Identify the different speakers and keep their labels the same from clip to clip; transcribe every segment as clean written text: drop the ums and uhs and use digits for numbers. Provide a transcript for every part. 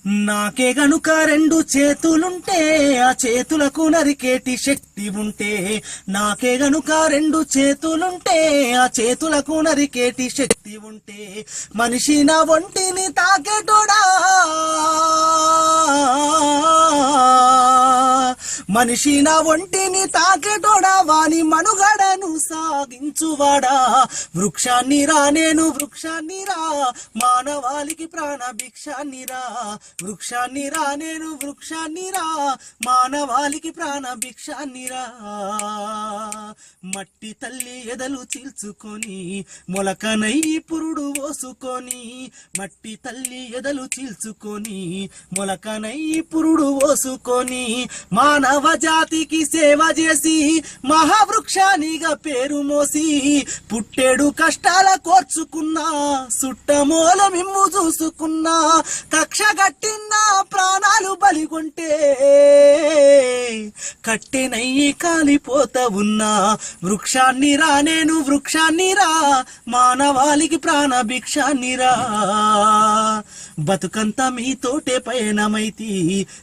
Speaker 1: నాకే గనుక రెండు చేతులుంటే ఆ చేతులకు నరికేటి శక్తి ఉంటే, నాకే గనుక రెండు చేతులుంటే ఆ చేతులకు నరికేటి శక్తి ఉంటే, మనిషి నా ఒంటిని తాకేటోడా, మనిషి నా ఒంటిని తాకేటోడా, వాని మనుగడను సాగించువాడా. వృక్షాన్ని రా నేను వృక్షాన్ని రా, మానవాళికి ప్రాణ భిక్షాన్ని రా. వృక్షాన్ని రా నేను వృక్షాన్ని రా, మానవాళికి ప్రాణ భిక్షాన్ని రా. మట్టి తల్లి ఎదలు చీల్చుకొని మొలకనై పురుడు పోసుకొని, మట్టి తల్లి ఎదలు చీల్చుకొని మొలకనై పురుడు పోసుకొని, మానవ జాతికి సేవ చేసి మహావృక్షానిగా పేరు మోసి, పుట్టేడు కష్టాల కోర్చుకున్నా సుట్టమూల మిమ్ము చూసుకున్నా, కక్ష కట్టిన ప్రాణాలు బలిగొంటే కట్టెనయ్యి కాలిపోతా ఉన్నా. వృక్షాన్ని రా నేను వృక్షాన్ని రా, మానవాళికి ప్రాణ భిక్షాన్ని రా. బతుకంతా మీతోటే పయనమైతి,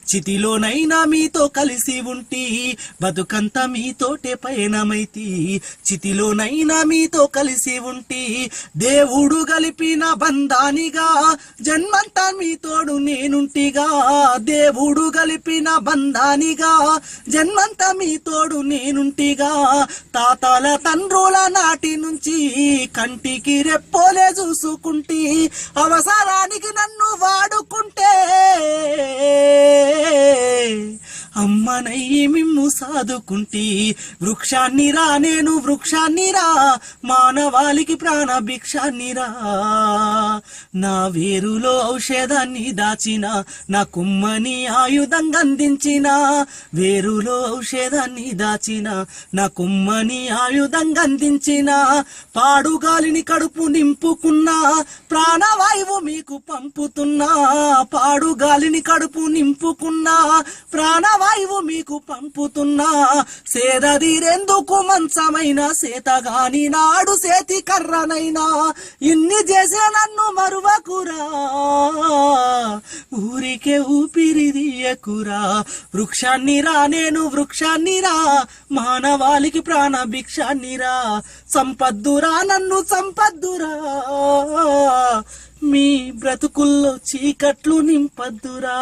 Speaker 1: చితిలోనైనా మీతో కలిసి ఉంటి. బతుకంతా మీతోటే పయనమైతి, చితిలోనైనా మీతో కలిసి ఉంటి. దేవుడు గలిపిన బంధానిగా జన్మంతా మీతోడు నేనుంటిగా. దేవుడు గలిపిన బంధానిగా జన్మంతా మీతోడు నేనుంటిగా. తాతల తండ్రుల నాటి నుంచి కంటికి రెప్పోలే చూసుకుంటి, అవసరానికి నన్ను వాడుకుంటే అమ్మనయ్యి మిమ్ము సాదుకుంటి. వృక్షాన్ని రా నేను వృక్షాన్ని రా, మానవాళికి ప్రాణ భిక్షాన్ని రా. నా వేరులో ఔషధాన్ని దాచిన, నా కుమ్మని ఆయుధంగా అందించిన. వేరులో ఔషధాన్ని దాచిన, నా కుమ్మని ఆయుధంగా అందించిన. పాడుగాలిని కడుపు నింపుకున్నా, ప్రాణవాయువు మీకు పంపుతున్నా. పాడుగాలిని కడుపు నింపుకున్నా, ప్రాణవాయువు మీకు పంపుతున్నా. సేదదీరెందుకు మంచమైన సేతగాని నాడు సేతి కర్రనైనా, ఇన్ని చేసే నన్ను మరువకురా, ఊరికే ఊపిరిదియకురా. వృక్షాన్ని రా నేను వృక్షాన్ని రా, మానవాళికి ప్రాణ భిక్షాన్ని రా. సంపద్దురా నన్ను సంపద్దురా, మీ బ్రతుకుల్లో చీకట్లు నింపద్దురా.